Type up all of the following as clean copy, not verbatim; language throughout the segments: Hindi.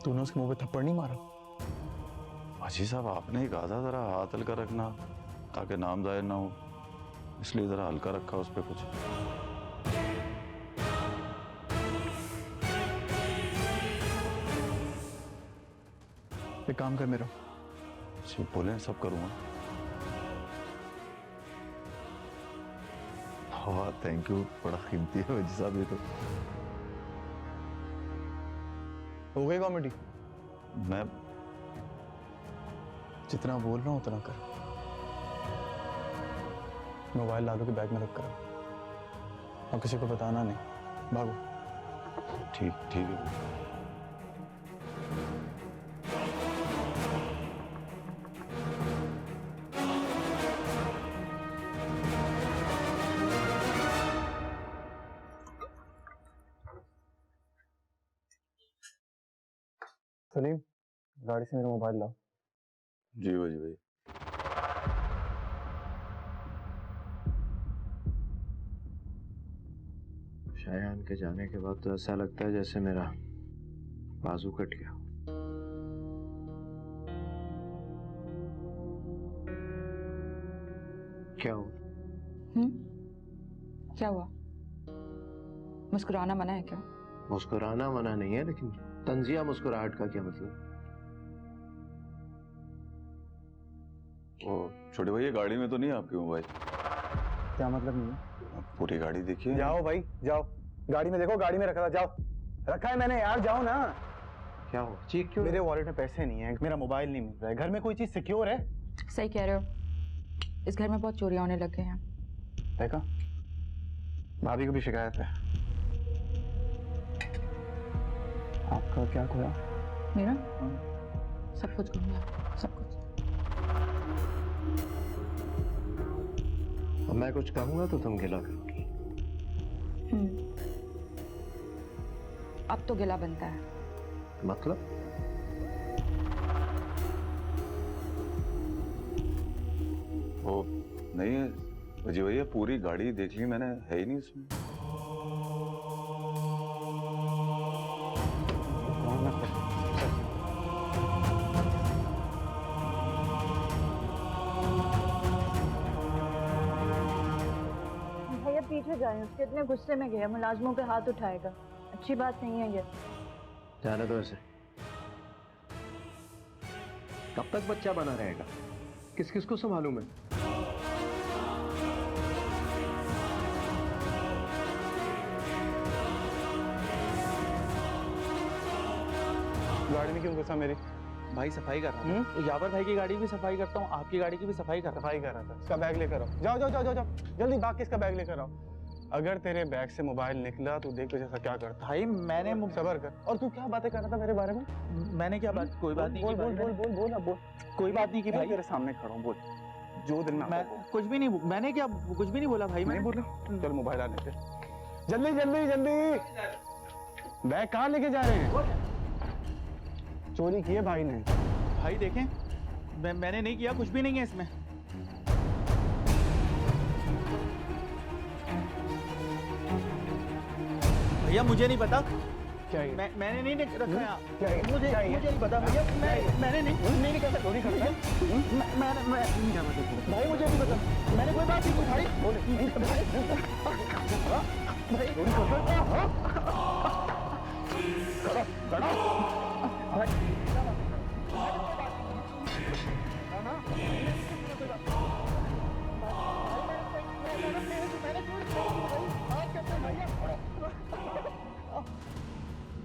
तूने उसके मुंह पे थप्पड़ नहीं मारा? हाजी साहब आपने ही कहा था जरा हाथ हल्का रखना ताकि नाम जाहिर ना हो, इसलिए जरा हल्का रखा उस पर कुछ। एक काम कर मेरा। जी बोले, सब करूँगा। हाँ थैंक यू, बड़ा कीमती है हाजी साहब ये तो। हो गई कॉमेडी? मैं जितना बोल रहा हूँ उतना कर। मोबाइल लालू के बैग में रख कर और किसी को बताना नहीं। भागो। ठीक है। सलीम, गाड़ी से मेरा मोबाइल लाओ। जी भाई। शायान के जाने के बाद तो ऐसा लगता है जैसे मेरा बाजू कट गया। क्या हुआ? क्या हुआ? मुस्कुराना मना है क्या? मुस्कुराना मना नहीं है, लेकिन तंजिया मुस्कुराहट का क्या मतलब? ओ छोटे भाई, ये गाड़ी में तो नहीं है आपके मोबाइल? क्या मतलब नहीं है? पूरी गाड़ी देखिए। जाओ भाई जाओ, गाड़ी में देखो, गाड़ी में रखा था। जाओ, रखा है मैंने यार, जाओ ना। क्या हुआ? चीख क्यों? मेरे वॉलेट में पैसे नहीं है, मेरा मोबाइल नहीं मिल रहा है, घर में कोई चीज सिक्योर है? सही कह रहे हो, इस घर में बहुत चोरियां होने लग गए हैं। देखा, भाभी को भी शिकायत है। आपका क्या खोया? मेरा सब कुछ गुम गया, सब कुछ। अब मैं कुछ कहूंगा तो तुम गिला करोगी। अब तो गिला बनता है। मतलब? ओ नहीं है जी भैया, पूरी गाड़ी देख ली मैंने, है ही नहीं उसमें। भैया पीछे जाए, उसके इतने गुस्से में गया, मुलाजमों पे हाथ उठाएगा, अच्छी बात नहीं है ये। जाने दो ऐसे। कब तक बच्चा बना रहेगा? किस किस को संभालूं मैं? गाड़ी में क्यों घुसा मेरी? भाई सफाई कर रहा हूँ। तो यावर भाई की गाड़ी भी सफाई करता हूँ, आपकी गाड़ी की भी सफाई कर रहा था। इसका बैग लेकर आओ। जाओ जाओ जाओ जाओ जाओ, जल्दी भाग के इसका बैग लेकर आओ। अगर तेरे बैग से मोबाइल निकला तो देख तुझे क्या करता। भाई मैंने सबर कर। और तू क्या बातें कर रहा था मेरे बारे में? मैंने क्या बात? कोई बात नहीं। बोल बोल बोल बोल बोल बोल। कोई बात नहीं की भाई, तेरे सामने खड़ा हूँ, बोल। जो दिन में मैं कुछ भी नहीं, मैंने क्या कुछ भी नहीं बोला भाई। मैंने बोला चल मोबाइल आने दे, जल्दी जल्दी जल्दी। बैग कहाँ लेके जा रहे हैं? चोरी की है भाई ने। भाई देखें, मैंने नहीं किया, कुछ भी नहीं है इसमें। भैया मुझे नहीं पता। क्या है? मैंने नहीं रखा यहाँ। क्या है? मुझे नहीं पता भैया, मैंने नहीं करता। चोरी करता है? भाई मुझे नहीं पता, मैंने कोई बात नहीं की भाई। भाई चोरी करता है?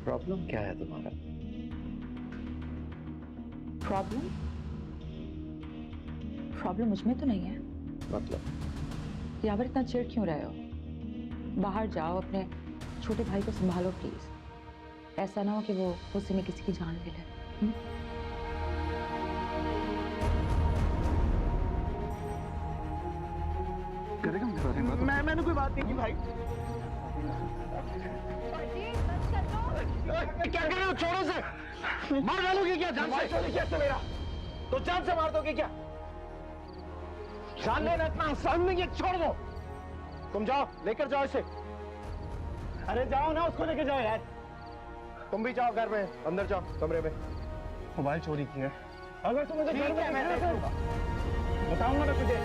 प्रॉब्लम क्या है तुम्हारा? प्रॉब्लम मुझमें तो नहीं है। मतलब? यावर इतना चिढ़ क्यों रहे हो? बाहर जाओ, अपने छोटे भाई को संभालो प्लीज। ऐसा ना हो कि वो गुस्से में किसी की जान ले ले। करेगा मेरे बारे में? मैंने कोई बात नहीं की भाई। क्या कर रहे हो? छोड़ो से, मार डालोगे क्या? जान से क्या मेरा? तो जान से मार दोगे क्या? जान लेना इतना आसान नहीं है, छोड़ दो। तुम जाओ, लेकर जाओ इसे। अरे जाओ ना, उसको लेके जाओ यार। तुम भी जाओ घर में, अंदर जाओ कमरे में। मोबाइल चोरी की है। अगर तुम मुझे घर में मैं देख लूंगा, बताऊंगा मैं तुझे।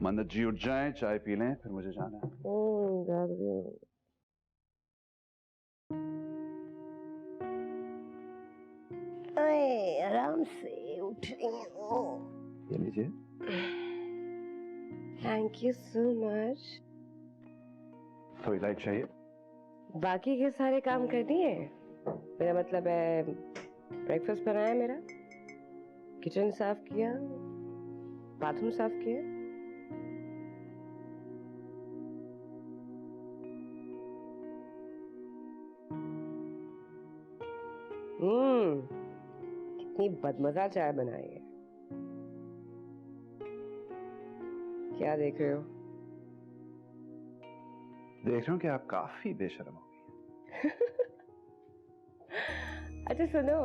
मन्नत जी उठ जाएं, चाय पी लें, फिर मुझे जाना है। आराम से उठ रही हूँ। ये लीजिए। Thank you so much. थोड़ी लाइट चाहिए? बाकी के सारे काम कर दिए? मेरा मतलब है ब्रेकफास्ट बनाया मेरा, किचन साफ किया, बाथरूम साफ किया। कितनी बदमजा चाय बनाई है। क्या देख रहे हो? देख रहा हूँ कि आप काफी बेशर्म हो गई। अच्छा सुनो,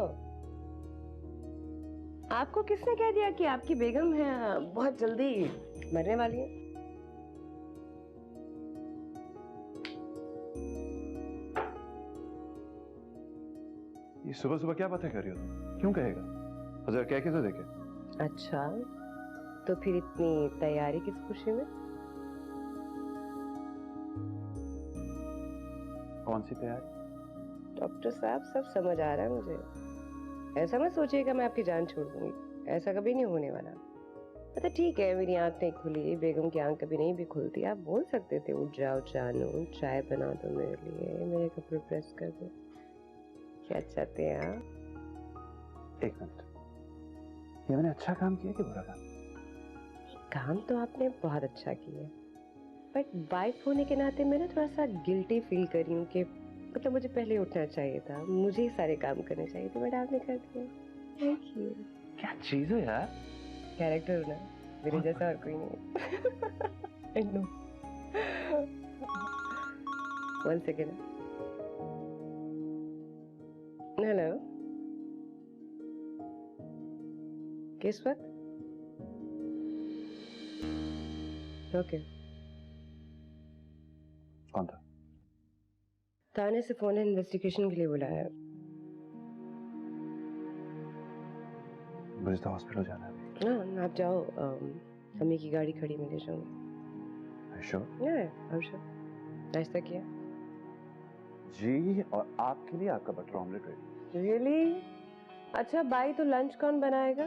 आपको किसने कह दिया कि आपकी बेगम है बहुत जल्दी मरने वाली है? ये सुबह सुबह क्या बातें कर रही हो तुम? क्यों कहेगा? जरा कह के तो देखे। अच्छा, तो फिर इतनी तैयारी किस खुशी में? कौन सी तैयारी? डॉक्टर साहब सब समझ आ रहा है मुझे। ऐसा मत सोचिएगा मैं आपकी जान छोड़ दूंगी, ऐसा कभी नहीं होने वाला। अच्छा ठीक है, मेरी आंख नहीं खुली, बेगम की आंख कभी नहीं भी खुलती। आप बोल सकते थे उठ जाओ जानू, चाय बना दो मेरे लिए, मेरे कपड़े प्रेस कर दो। क्या चाहते हैं आप? एक मिनट, ये मैंने अच्छा काम किया कि बुरा काम? काम तो आपने बहुत अच्छा किया, बट वाइफ होने के नाते मैं ना थोड़ा सा गिल्टी फील कर रही हूँ कि मतलब मुझे पहले उठना चाहिए था, मुझे ही सारे काम करने चाहिए थे, बट आपने कर दिया। Thank you. क्या चीज है यार? कैरेक्टर हो ना, मेरे जैसा और कोई नहीं। I know. One second. Hello, किस वक्त? ओके। कौन था? थाने से फोन है, इन्वेस्टिगेशन के लिए बुलाया है। मुझे तो हॉस्पिटल जाना है। हाँ आप जाओ, अम्मी की गाड़ी खड़ी में ले जाऊंगी। श्योर? नाश्ता किया? जी, और आपके लिए आपका बटर ऑमलेट रेडी। रियली? अच्छा बाई, तो लंच कौन बनाएगा?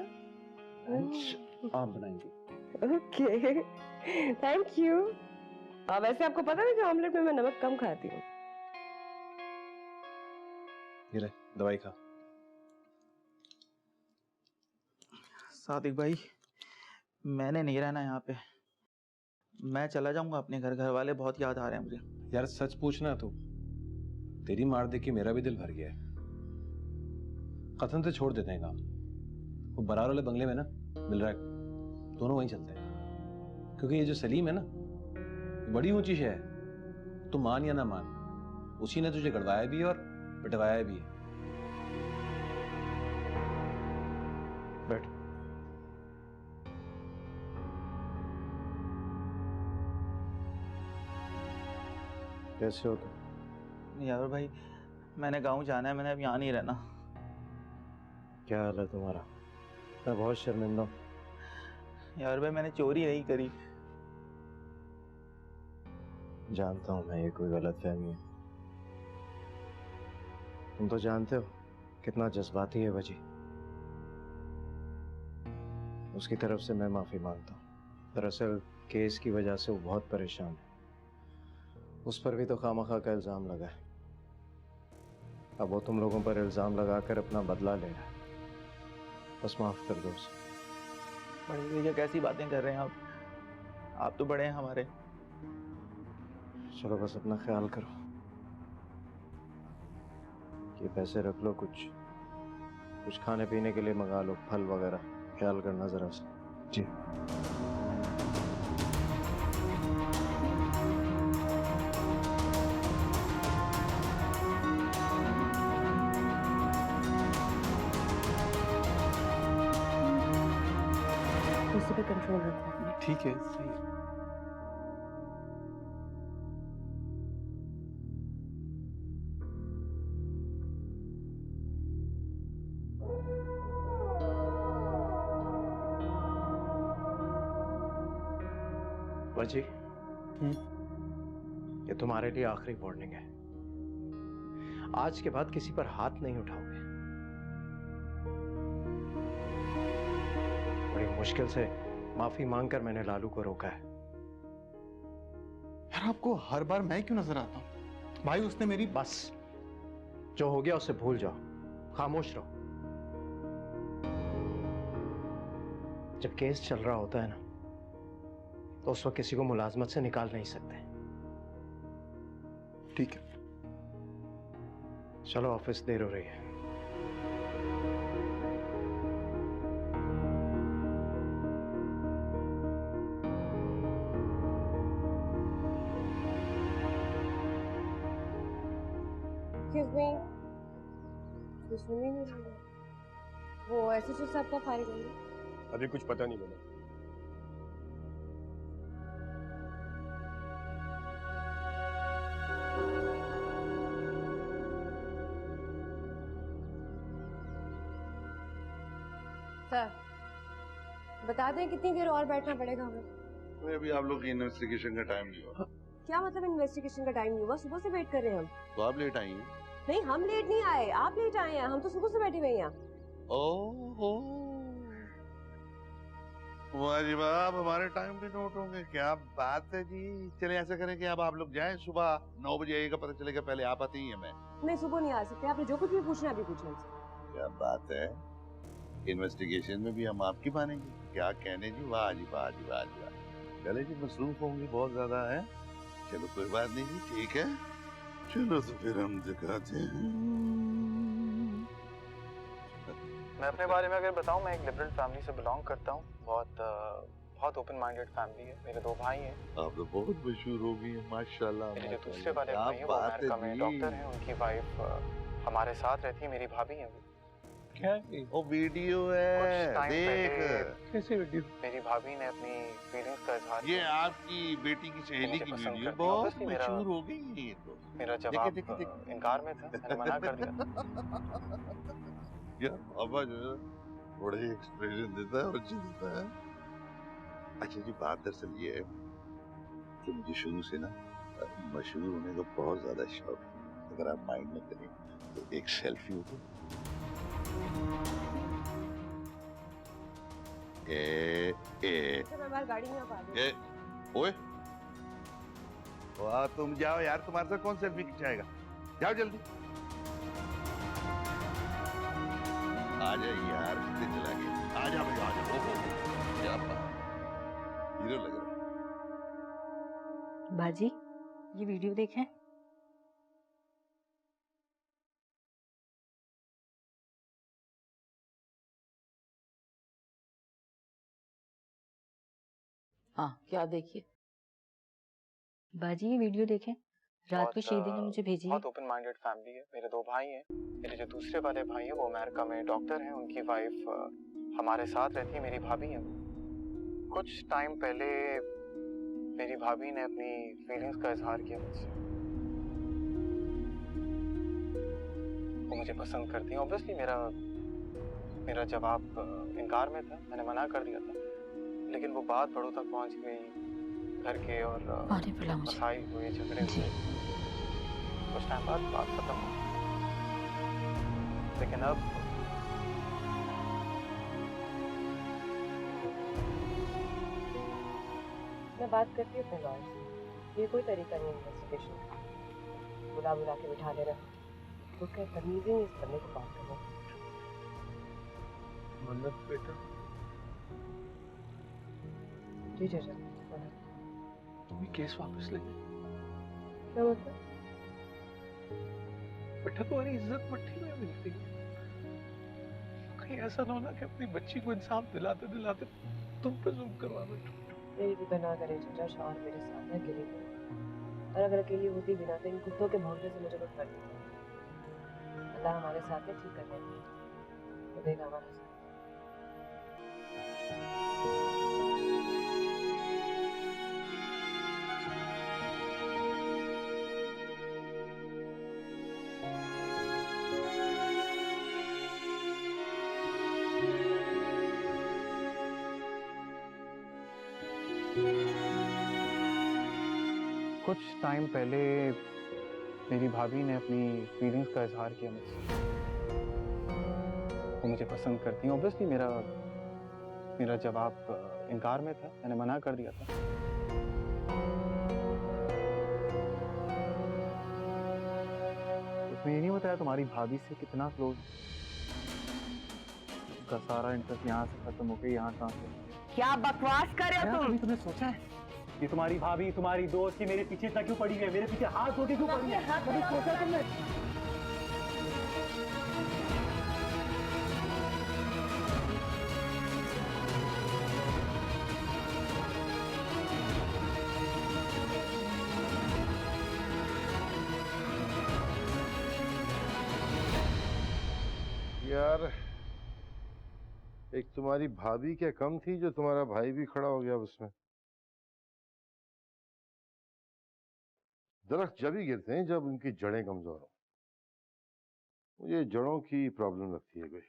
लंच आप बनाएंगी? Okay, thank you. वैसे आपको पता है कि ऑमलेट में मैं नमक कम खाती हूँ। ये ले दवाई खा। सादिक भाई, मैंने नहीं रहना यहाँ पे, मैं चला जाऊंगा अपने घर। घर वाले बहुत याद आ रहे हैं मुझे। यार सच पूछना तू, तेरी मार देख के मेरा भी दिल भर गया है। कसम से छोड़ देते हैं काम। वो बरार वाले बंगले में ना मिल रहा है, दोनों वहीं चलते हैं। क्योंकि ये जो सलीम है ना, बड़ी ऊंची शय है। तू मान या ना मान, उसी ने तुझे गड़वाया भी है और पिटवाया भी है। बैठ। कैसे हो तुम? यार भाई, मैंने गांव जाना है, मैंने अब यहाँ नहीं रहना। क्या हाल है तुम्हारा? मैं बहुत शर्मिंदा हूँ। यार भाई, मैंने चोरी नहीं करी। जानता हूँ मैं, ये कोई गलतफहमी है। तुम तो जानते हो कितना जज्बाती है वजी। उसकी तरफ से मैं माफी मांगता हूँ। दरअसल केस की वजह से वो बहुत परेशान है। उस पर भी तो खामखा का इल्जाम लगा है। अब वो तुम लोगों पर इल्जाम लगाकर अपना बदला ले रहा है। बस माफ कर दो उसे। बड़ी भैया कैसी बातें कर रहे हैं आप तो बड़े हैं हमारे। चलो बस अपना ख्याल करो। ये पैसे रख लो, कुछ खाने पीने के लिए मंगा लो, फल वगैरह। ख्याल करना जरा सा। जी। कंट्रोल रखो अपने। ठीक है, सही है। वजी, ये तुम्हारे लिए आखिरी वार्निंग है। आज के बाद किसी पर हाथ नहीं उठाओगे। बड़ी मुश्किल से माफी मांगकर मैंने लालू को रोका है। यार आपको हर बार मैं क्यों नजर आता हूँ? भाई उसने मेरी बस, जो हो गया उसे भूल जाओ, खामोश रहो। जब केस चल रहा होता है ना, तो उस वक्त किसी को मुलाजमत से निकाल नहीं सकते। ठीक है। चलो ऑफिस, देर हो रही है। वो एसएचओ साहब का फाइल होंगे। अभी कुछ पता नहीं मैडम। सर, बता दें कितनी देर और बैठना पड़ेगा हमें? तो अभी आप लोग की इन्वेस्टिगेशन का टाइम नहीं हुआ। क्या मतलब इन्वेस्टिगेशन का टाइम नहीं हुआ? सुबह से वेट कर रहे हैं हम। तो आप लेट आई हैं। नहीं, हम लेट नहीं आए, आप लेट आए हैं। हम तो सुबह से बैठे हुए हैं यहाँ। ओहो, वाह जी वाह, अब हमारे टाइम भी नोट होंगे। क्या बात है जी। चले ऐसा करें कि अब आप लोग जाएं, सुबह 9 बजे आइएगा, पता चलेगा पहले आप आती हैं। मैं नहीं, सुबह नहीं आ सकते। आपने जो कुछ भी पूछना अभी पूछना हमसे। क्या बात है, इन्वेस्टिगेशन में भी हम आपकी मानेंगे। क्या कहने जी, वाह जी वाह जी वाह जी वाह। चले जी, मसरूफ होंगे बहुत ज्यादा है। चलो कोई बात नहीं जी, ठीक है। चलो तो फिर हम दिखाते हैं। मैं अपने बारे में अगर बताऊं, मैं एक लिबरल फैमिली से बिलोंग करता हूं। बहुत ओपन माइंडेड फैमिली है। मेरे 2 भाई हैं। आप तो बहुत मशहूर हो गई हैं माशाल्लाह। मेरे जो दूसरे वाले भाई हैं वो अमेरिका में डॉक्टर हैं। उनकी वाइफ हमारे साथ रहती है। मेरी भाभी हैं वो। क्या? वो वीडियो है, देख। कैसे वीडियो? मेरी भाभी ने अपनी फीलिंग्स का इजहार ये किया। आपकी बेटी की सहेली मुझे की पसंद वीडियो करती है। बहुत Obviously मेरा- मशहूर हो गई है ये तो। मेरा जवाब इनकार में था। मैंने मना कर दिया। यार पापा जो है बड़े एक्सप्रेशन देता है और अच्छी देता है। अच्छा जी, बात दरअसल ये है कि मुझे शुरू से ना मशहूर होने का बहुत ज्यादा शौक है। अगर आप माइंड में करें तो एक सेल्फी हो तो। मैं बाहर गाड़ी में आ गई। ओए, वाह, तुम जाओ यार, तुम्हारे साथ कौन सेल्फी खिंचाएगा? जाओ जल्दी। आ जाए यार, कितने चला गए। आ जा भाई, आ जा। ओहो, क्या बात, हीरो लग रहा है। बाजी, ये वीडियो देखें। हाँ, क्या देखिए बाजी, ये वीडियो देखें। रात को शीदी ने मुझे भेजी है। बहुत ओपन माइंडेड फैमिली है। मेरे 2 भाई हैं। मेरे जो दूसरे वाले भाई हैं वो अमेरिका में डॉक्टर हैं। उनकी वाइफ हमारे साथ रहती है। मेरी भाभी हैं वो। कुछ टाइम पहले मेरी भाभी ने अपनी फीलिंग्स का इजहार किया मुझसे। वो मुझे पसंद करती हैं। ऑब्वियसली मेरा जवाब इनकार में था। मैंने मना कर दिया था। लेकिन वो बात बड़ों तक पहुंच गई, घर के और मसाइल हुए, झगड़े हुए। कुछ टाइम बाद बात खत्म हो। लेकिन अब मैं बात करती हूँ अपने लॉयर से। ये कोई तरीका नहीं इन्वेस्टिगेशन का। बुला बुला के बिठा लेना तो क्या तमीज ही नहीं इस बंदे को बात करने। मन्नत बेटा, जी चाचा, तुम ये केस वापस ले लो। क्या मतलब? बेटा, तुम्हारी इज्जत मट्टी में मिलती है। कहीं ऐसा ना होना कि अपनी बच्ची को इंसाफ दिलाते दिलाते तुम पे जुल्म करवा बैठो। मेरी भी बना करे चाचा, शौहर मेरे साथ है, अकेली हूँ। और अगर अकेली होती बिना तो इन कुत्तों के भौंकने से मुझे कुछ फर्क नहीं पड़ता। अल्लाह हमारे साथ है, ठीक कर देगा। वो देगा हमारा साथ। कुछ टाइम पहले मेरी भाभी ने अपनी फीलिंग्स का इजहार किया मुझसे। वो मुझे पसंद करती हैं। ऑब्वियसली मेरा जवाब इनकार में था, मैंने मना कर दिया था। उसने ये नहीं बताया तुम्हारी भाभी से कितना क्लोज। उसका सारा इंटरेस्ट यहाँ से खत्म हो गया, यहाँ ट्रांसफर। क्या बकवास कर रहे हो तुम? तुमने सोचा है कि तुम्हारी भाभी, तुम्हारी दोस्त, मेरे पीछे इतना क्यों पड़ी है, मेरे पीछे हाथ धो के क्यों पड़ी है? कभी सोचा तुमने? यार एक तुम्हारी भाभी क्या कम थी जो तुम्हारा भाई भी खड़ा हो गया उसमें। दरख्त जब ही गिरते हैं जब उनकी जड़ें कमजोर हो। मुझे जड़ों की प्रॉब्लम लगती है कोई।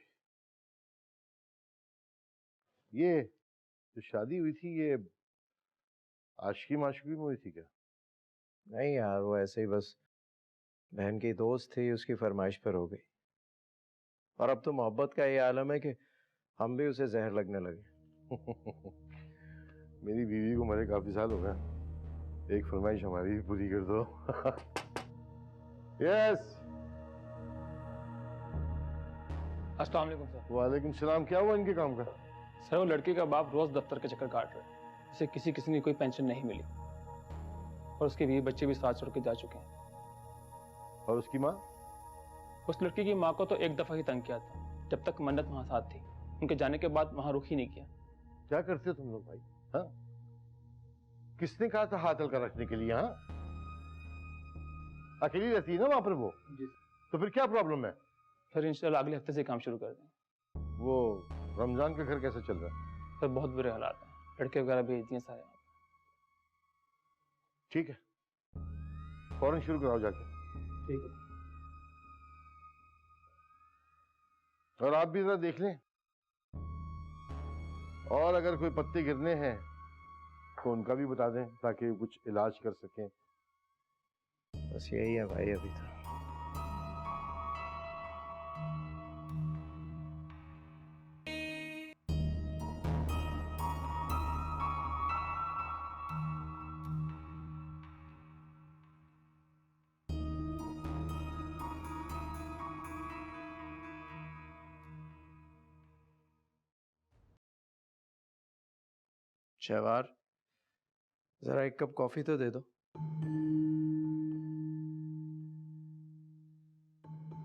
ये जो शादी हुई थी ये आशिकी माशिकी में हुई थी क्या? नहीं यार, वो ऐसे ही बस बहन की दोस्त थी, उसकी फरमाइश पर हो गई। और अब तो मोहब्बत का ये आलम है कि हम भी उसे जहर लगने लगे। मेरी बीवी को मरे काफी साल हो गए। एक फरमाइश हमारी भी पूरी कर दो। यस। अस्सलाम वालेकुम सर। वालेकुम सलाम। क्या हुआ इनके काम का? सर वो लड़के का बाप रोज दफ्तर के चक्कर काट रहा है, जिसे किसी किसी की कोई पेंशन नहीं मिली और उसके बीवी बच्चे भी साथ छोड़ के जा चुके हैं। और उसकी माँ? उस लड़की की माँ को तो एक दफा ही तंग किया था, जब तक मन्नत वहां साथ थी। उनके जाने के बाद वहां रुख ही नहीं किया। क्या करते हो तुम लोग भाई? हाँ, किसने कहा था हाथ हल्का रखने के लिए? हाँ, अकेली रहती है ना वहां पर वो? तो फिर क्या प्रॉब्लम है? फिर इंशाल्लाह अगले हफ्ते से काम शुरू कर दें। वो रमजान का घर कैसे चल रहा है? सर बहुत बुरे हालात हैं, लड़के वगैरह भेज दिए सारे। ठीक है, फौरन शुरू कराओ जाके। ठीक है। और आप भी जरा देख लें, और अगर कोई पत्ते गिरने हैं तो उनका भी बता दें ताकि कुछ इलाज कर सकें। बस यही है भाई अभी तो। शहवार, जरा एक कप कॉफी तो दे दो।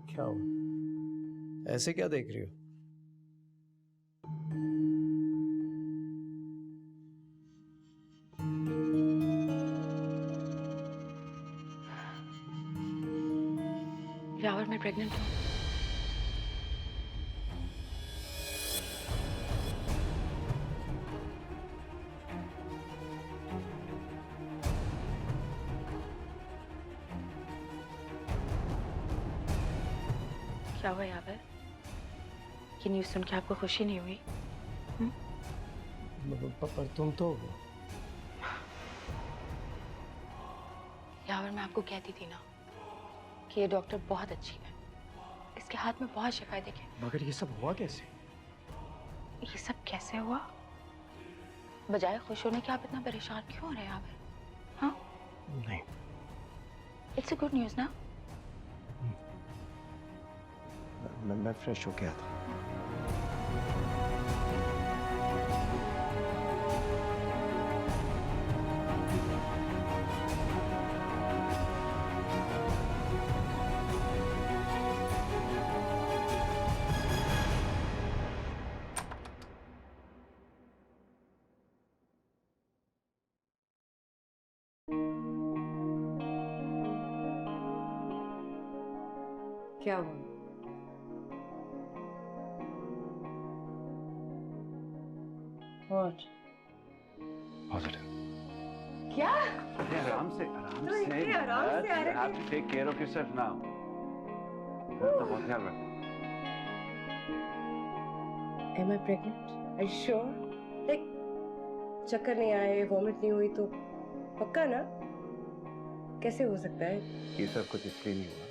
क्या हुआ? ऐसे क्या देख रही हो? यावर, मैं प्रेग्नेंट हूँ। क्या हुआ यावर? ये न्यूज़ सुन के आपको खुशी नहीं हुई? पर तुम तो यावर, मैं आपको कहती थी ना कि ये डॉक्टर बहुत अच्छी है, इसके हाथ में बहुत शिफाएं देखें। मगर ये सब हुआ कैसे? ये सब कैसे हुआ? बजाय खुश होने के आप इतना परेशान क्यों हो रहे हैं यावर? हाँ नहीं, इट्स अ गुड न्यूज़ ना। मैं फ्रेश होके आता हूँ। क्या हुआ? What? पॉजिटिव। क्या? आराम से, आराम तो इतने आराम से आ रहे थे। You have to take care of yourself now. तो बहुत ख्याल रखना। Am I pregnant? Are you sure? Like, चक्कर नहीं आए, वॉमिट नहीं हुई तो पक्का ना? कैसे हो सकता है? ये सब कुछ इसलिए नहीं हुआ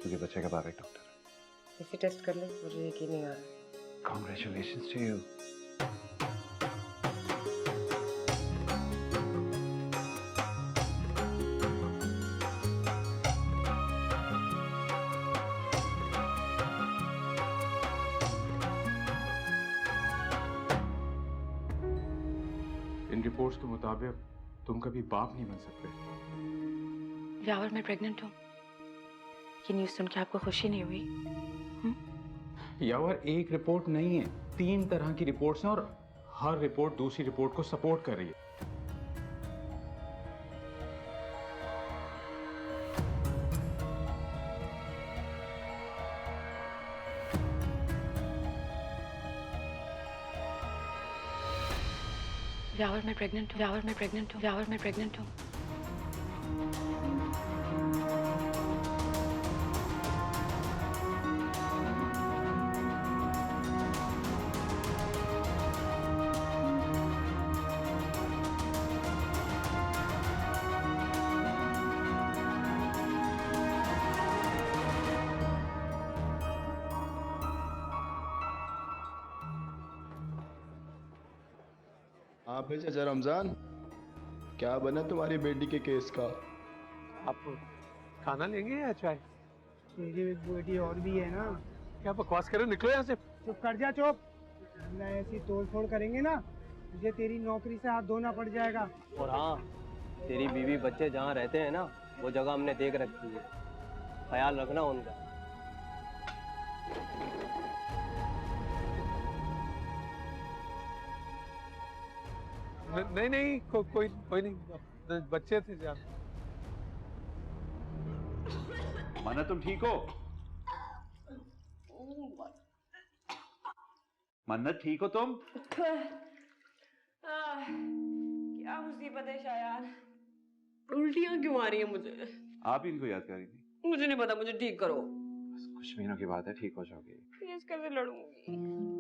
क्योंकि बच्चे का बाप एक डॉक्टर है। इसे टेस्ट कर ले, मुझे यकीन नहीं आ रहा। Congratulations to you. In reports के मुताबिक तुम कभी बाप नहीं बन सकते। यावर, मैं प्रेग्नेंट हूँ। ये न्यूज़ सुन के आपको खुशी नहीं हुई? यावर, एक रिपोर्ट नहीं है, 3 तरह की रिपोर्ट्स हैं और हर रिपोर्ट दूसरी रिपोर्ट को सपोर्ट कर रही है। यावर, मैं प्रेग्नेंट हूँ। यावर, मैं प्रेग्नेंट हूँ। यावर, मैं प्रेग्नेंट हूँ। आप है चाचा रमजान, क्या बना तुम्हारी बेटी के केस का? आप खाना लेंगे या चाय? मेरी एक बेटी और भी है ना। क्या बकवास कर रहे हो, निकलो यहाँ से। चुप कर जा, चुप। ना ऐसी तोड़ फोड़ करेंगे ना, तुझे तेरी नौकरी से हाथ धोना पड़ जाएगा। और हाँ, तेरी बीवी बच्चे जहाँ रहते हैं ना, वो जगह हमने देख रखी है, ख्याल रखना उनका। नहीं नहीं, कोई नहीं, बच्चे थे जान। माना तुम ठीक हो? मन्नत ठीक हो तुम? क्या मुसीबत है शायान, उल्टियां क्यों आ रही है मुझे? आप इनको याद कर रही थी? मुझे नहीं पता, मुझे ठीक करो। बस कुछ महीनों की बात है, ठीक हो जाओगी। प्लीज कैसे लड़ूंगी?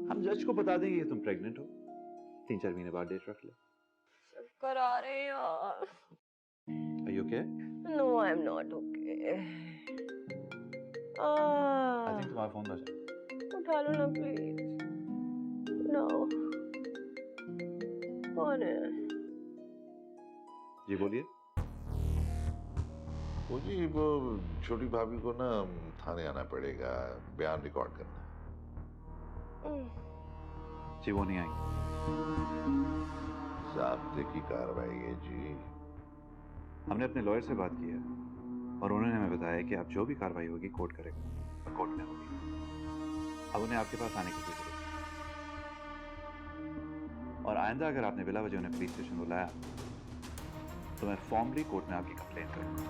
हम जज को बता देंगे कि तुम प्रेग्नेंट हो, 3-4 महीने बाद डेट रख ले। चक्कर आ रहे हैं यार। Are you okay? No, I'm not okay. I think तुम्हारा फोन बजा। उठा लो ना प्लीज। No. कौन है? जी बोलिए। वो जी वो छोटी भाभी को ना थाने आना पड़ेगा, बयान रिकॉर्ड करना। जी वो नहीं आई। ज़ाब्ते की कार्रवाई है जी। हमने अपने लॉयर से बात की है और उन्होंने हमें बताया कि आप जो भी कार्रवाई होगी कोर्ट करेगा और कोर्ट में होगी। अब उन्हें आपके पास आने की जरूरत है और आइंदा अगर आपने बिला वजह उन्हें पुलिस स्टेशन बुलाया तो मैं फॉर्मली कोर्ट में आपकी कंप्लेंट करूंगा।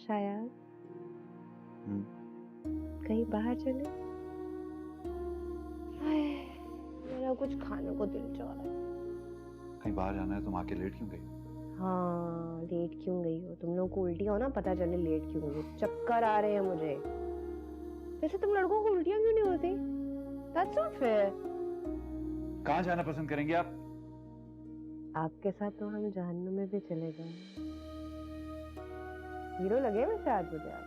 शायद कहीं बाहर चले? मेरा कुछ खाने को दिल चाह रहा है। कहीं बाहर जाना है? तुम आके लेट क्यों गई? हाँ, लेट क्यों गई हो? तुम लोग को उल्टी हो ना, पता चले लेट क्यों गई। चक्कर आ रहे हैं मुझे। वैसे तुम लड़कों को उल्टियां क्यों नहीं होती? That's not fair. कहाँ जाना पसंद करेंगे आप? आपके साथ तो हम जहन्नुम में भी चले गए। हीरो लगे वैसे आज मुझे आप।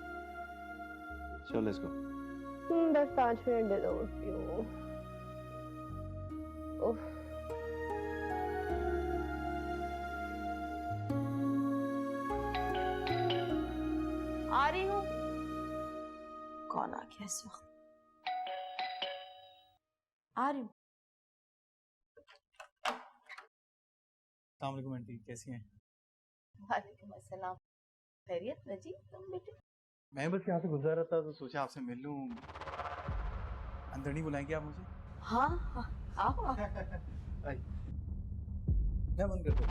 चलो लेट्स गो। 10-5 मिनट दे दो, उठती हूँ। उफ। आ रही हूँ। कौन आ गया इस वक्त? आ रही हूँ। अस्सलाम वालेकुम आंटी, कैसी हैं? वालेकुम अस्सलाम। खैरियत रजी तुम बेटे? मैं बस यहाँ से गुजर रहा था तो सोचा आपसे मिल लूँ। अंदर नहीं बुलाएंगे आप मुझे? हाँ हाँ, आओ आओ। आई। मैं बंद कर दूँ।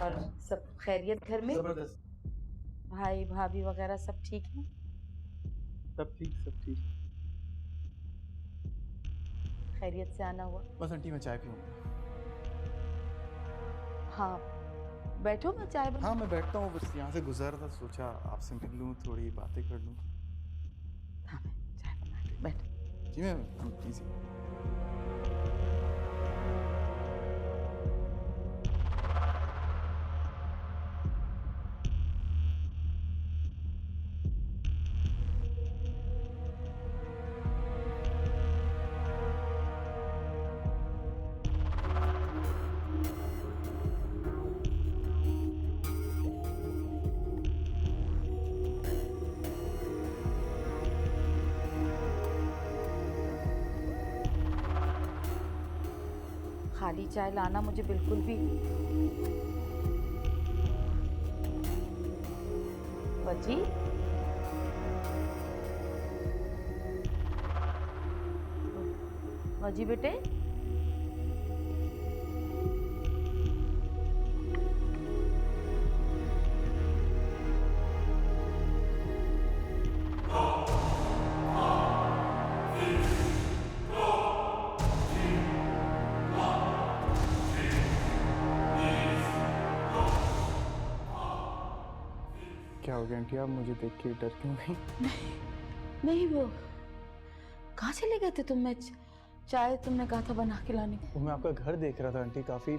और सब खैरियत घर में? जबरदस्त। भाई भाभी वगैरह सब ठीक हैं? सब ठीक, सब ठीक। खैरियत से आना हुआ? बस आंटी मैं चाय पीऊँगा। हाँ बैठो, मैं चाय बना। हाँ मैं बैठता हूँ, बस यहाँ से गुजर रहा था, सोचा आपसे मिल लूँ, थोड़ी बातें कर लूँ। बैठ। जी मैम, प्लीज। खाली चाय लाना मुझे बिल्कुल भी। वजी, वजी बेटे, क्या हो गया आंटी, आप मुझे देख के डर क्यों गई? नहीं वो कहाँ चले गए थे तुम? मैं चाय तुमने कहा था बना के लाने को। वो मैं आपका घर देख रहा था आंटी, काफी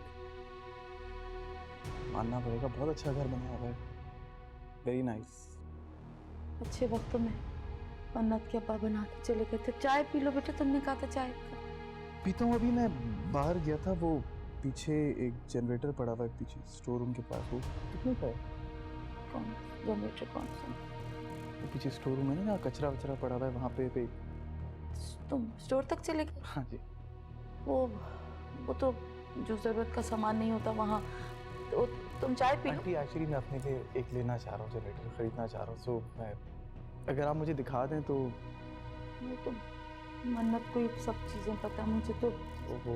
मानना पड़ेगा, बहुत अच्छा घर बनाया हुआ है, वेरी नाइस। अच्छे वक्तों में मन्नत के अब्बा बना के चले गए थे। चाय पी लो बेटा, तुमने कहा था चाय पीता हूँ। अभी मैं बाहर गया था, वो पीछे एक जनरेटर पड़ा हुआ है पीछे स्टोर रूम के पास, वो कितने का है? कौन जनरेटर? कौन सा? वो पीछे स्टोर रूम है ना, कचरा वचरा पड़ा हुआ है वहाँ पे। तुम स्टोर तक चले गए? हाँ जी। वो तो जो जरूरत का सामान नहीं होता वहाँ, तो तुम चाय पी लो। आंटी एक्चुअली मैं अपने लिए एक लेना चाह रहा हूँ, जनरेटर खरीदना चाह रहा हूँ, सो मैं अगर आप मुझे दिखा दें तो। वो तो मन्नत को ये सब चीजें पता है, मुझे तो। वो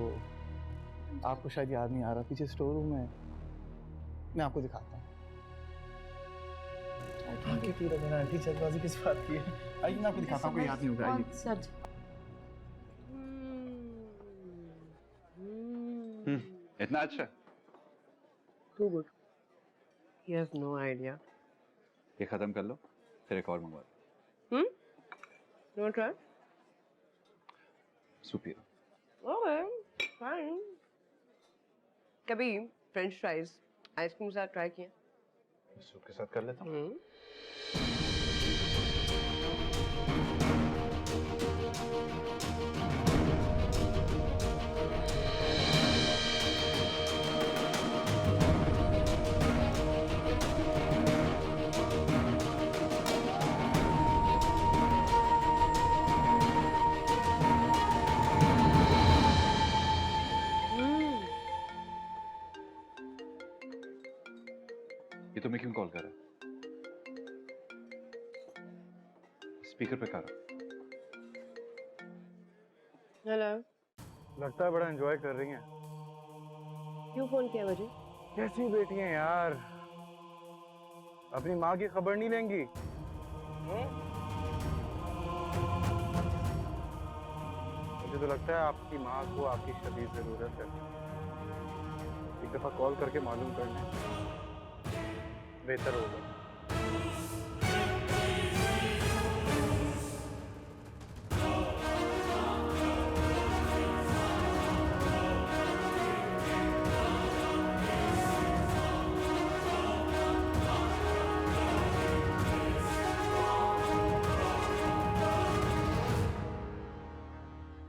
आपको शायद याद नहीं आ रहा, पीछे स्टोर रूम है, मैं आपको दिखाता हूँ। आंटी पी रहे आंटी, जल्दबाजी किस बात की है? आइए मैं आपको दिखाता हूँ, कोई याद नहीं होगा। आइए। इतना अच्छा? Too good. He has no idea. ये खत्म कर लो, फिर एक और मंगवा दो। You want to try? Supi. Okay, fine. कभी फ्रेंच फ्राइज आइसक्रीम के साथ ट्राई किया? सूप के साथ कर लेता हूँ। ये तुम्हें क्यों कॉल कर रहा है? स्पीकर पे कर। हेलो। लगता है बड़ा एंजॉय कर रही हैं। क्यों फोन किया मुझे? कैसी बेटी हैं यार, अपनी माँ की खबर नहीं लेंगी? मुझे तो लगता है आपकी माँ को आपकी शदीद जरूरत है, एक दफा कॉल करके मालूम कर लें, बेहतर होगा।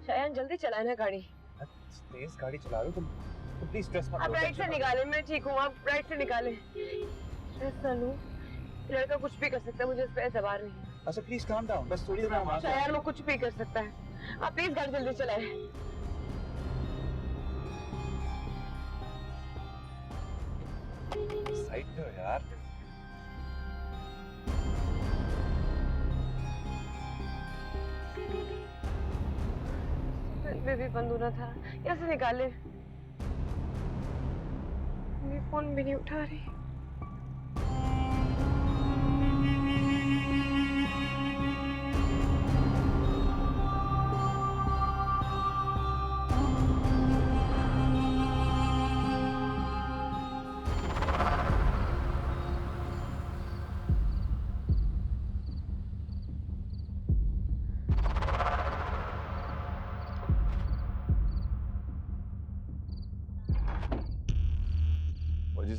शायद जल्दी चलाना गाड़ी। तेज गाड़ी चला रहे हो तुम, तो प्लीज स्ट्रेस मत लो। आप राइट से निकालें, मैं ठीक हूँ, आप राइट से निकालें। स्ट्रेस ना लो, लड़का कुछ भी कर सकता है, मुझे इस पे एतबार नहीं है। अच्छा प्लीज काम डाउन, बस थोड़ी देर में। शायद वो कुछ भी कर सकता है, आप प्लीज गाड़ी जल्दी चलाएं। साइड पे हो यार। में भी बंद होना था, कैसे निकाले? मेरी फोन भी नहीं उठा रही।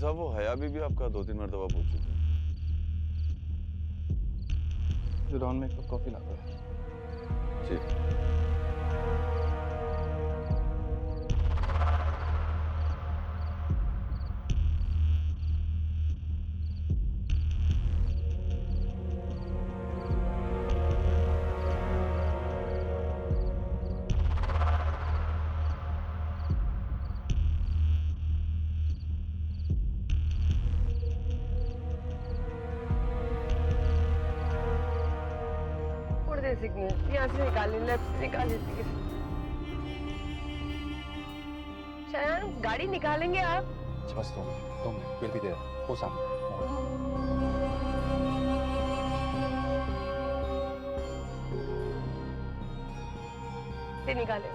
साहब वो हया भी आपका 2-3 मरतबा पूछ चुकी है। जुड़ान में एक कप कॉफी लाता है। जी। सिग्नल यहाँ से निकाल लेफ्ट से निकाल लेती। शायद गाड़ी निकालेंगे आप? बस 2 मिनट फिर भी दे वो सामने। निकाले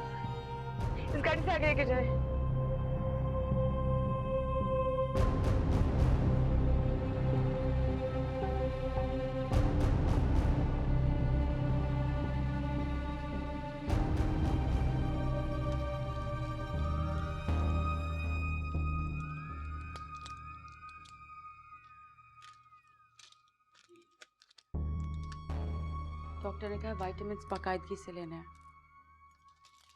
इस गाड़ी से आगे लेके जाए। डॉक्टर ने कहा विटामिन्स बाकायदगी से लेना है,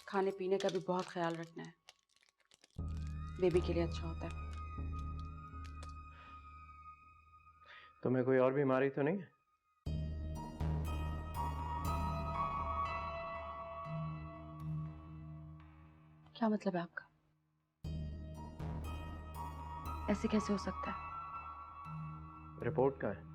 खाने पीने का भी बहुत ख्याल रखना है, बेबी के लिए अच्छा होता है। तुम्हें कोई और बीमारी तो नहीं है? क्या मतलब है आपका? ऐसे कैसे हो सकता है? रिपोर्ट का है।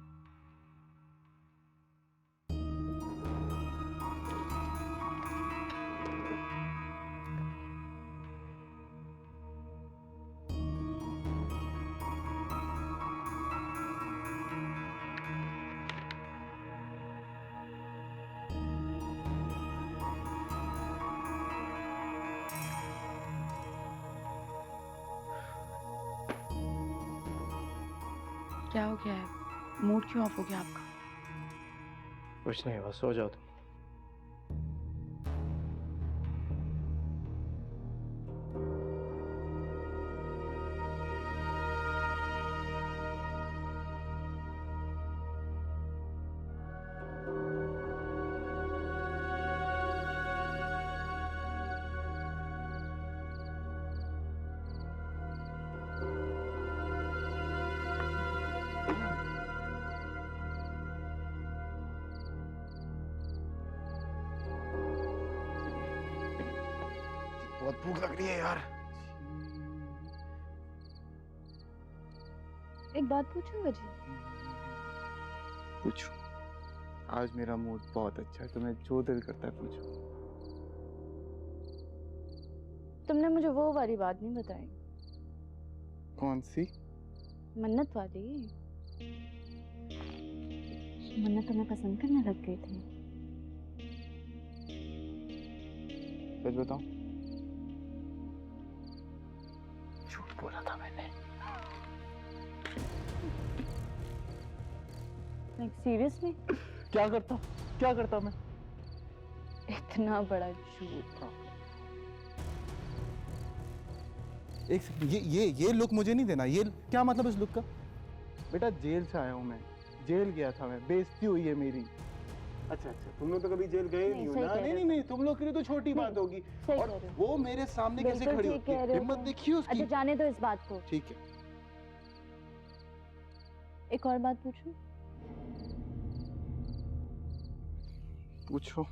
क्या हो गया है? मूड क्यों ऑफ हो गया आपका? कुछ नहीं, बस सो जाओ तुम। बहुत भूख लग रही है यार। एक बात पूछूं वजी? पूछो। आज मेरा मूड बहुत अच्छा है, तुम्हें जो दिल करता है पूछो। तुमने मुझे वो वाली बात नहीं बताई। कौन सी? मन्नत वाली। मन्नत तुम्हें पसंद करने लग गई थी। सच बताऊं? झूठ बोला था मैंने। सीरियसली? क्या करता मैं? इतना बड़ा झूठ। एक सेकंड, ये लुक मुझे नहीं देना। ये क्या मतलब इस लुक का? बेटा जेल से आया हूँ मैं, जेल गया था मैं, बेइज्जती हुई है मेरी। अच्छा, तुम लोग तो कभी जेल गए नहीं हो ना? नहीं, तुम लोग के लिए तो छोटी बात होगी। और वो मेरे सामने कैसे खड़ी होती है? हिम्मत देखिए उसकी। अच्छा जाने दो इस बात को। ठीक है। एक और बात पूछूं? पूछो।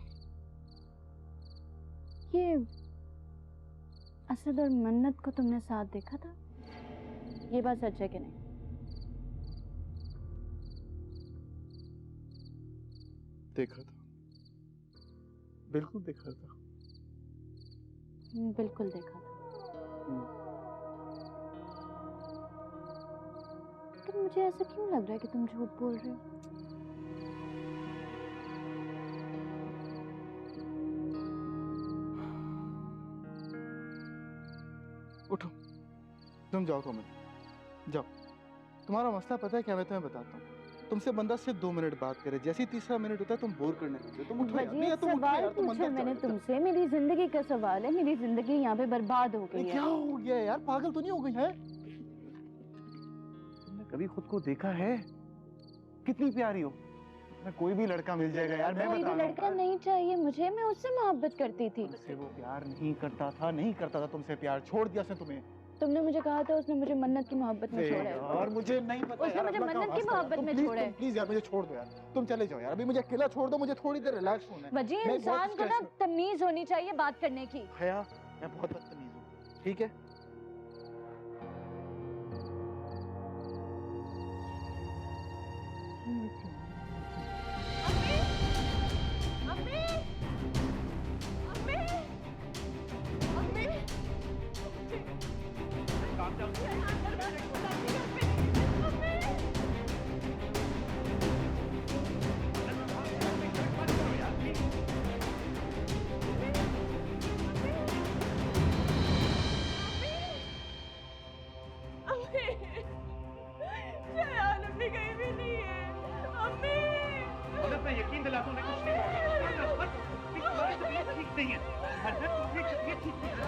ये असद और मन्नत को तुमने साथ देखा था? ये बात सच है कि नहीं? देखा था, बिल्कुल देखा था। बिल्कुल देखा था। लेकिन मुझे ऐसा क्यों लग रहा है कि तुम झूठ बोल रहे हो? उठो, तुम जाओ कमरे, जाओ। तुम्हारा मसला पता है क्या? मैं तुम्हें बताता हूँ। तुमसे बंदा सिर्फ 2 मिनट बात करे, जैसे ही तीसरा मिनट होता है तुम बोर करने लगते हो। तुम उठो यार। नहीं, तुम उठो यार, तुम अंदर मैंने तुमसे मेरी जिंदगी का सवाल है। मेरी जिंदगी यहाँ पे बर्बाद हो गई है। क्या हो गया यार? पागल तो नहीं हो गई है? कभी खुद को देखा है? कितनी प्यारी हो। मैं कोई भी लड़का मिल जाएगा यार, मैं कोई बता भी रहा लड़का नहीं चाहिए मुझे, मैं उससे मोहब्बत करती थी। तुमसे वो प्यार नहीं करता था तुमसे प्यार, छोड़ दिया उसने तुम्हें। तुमने मुझे कहा था उसने मुझे मन्नत की मोहब्बत में छोड़ा है। और मुझे नहीं पता उसने यार, मुझे अपना काम मन्नत की हंसता है। मोहब्बत तुम में प्लीज, छोड़ा है। तुम प्लीज यार मुझे छोड़ दो यार, तुम चले जाओ यार, अभी मुझे अकेला छोड़ दो, मुझे थोड़ी देर रिलैक्स होना है। वजी, मैं बहुत इंसान को ना stress हूँ। तमीज होनी चाहिए बात करने की। हया, मैं बहुत बदतमीज हूँ, ठीक है? मैं यकीन दिलाता हूँ कुछ नहीं होगा। तुम्हारी तबीयत ठीक नहीं है। तुम्हारी तबीयत ठीक नहीं है।